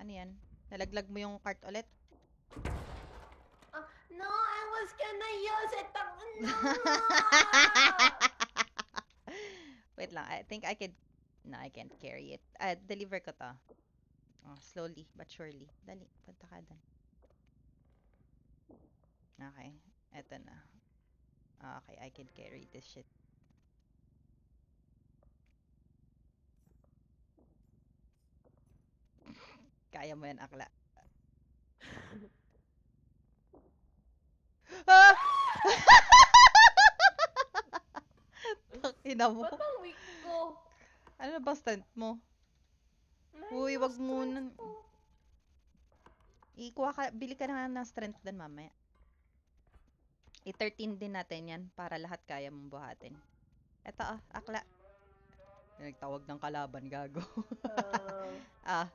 Ano yan? Nalaglag mo yung cart ulit? No, I was gonna use it. No! Wait lang. I think I could... No, I can't carry it. Deliver ko to. Oh, slowly but surely. Dali, punta ka dun. Okay. Eto na. Okay, I can carry this shit. Kaya mo yan, akla. Ah! Takina mo. Ba't ang weak ko? Ano ba strength mo? Uy, Nine wag na mo strength nun. ko. Ikuha ka, bili ka na ng strength din mamaya. I-13 din natin yan para lahat kaya mong buhatin. Eto akla. Nagtawag ng kalaban, gago. Ah,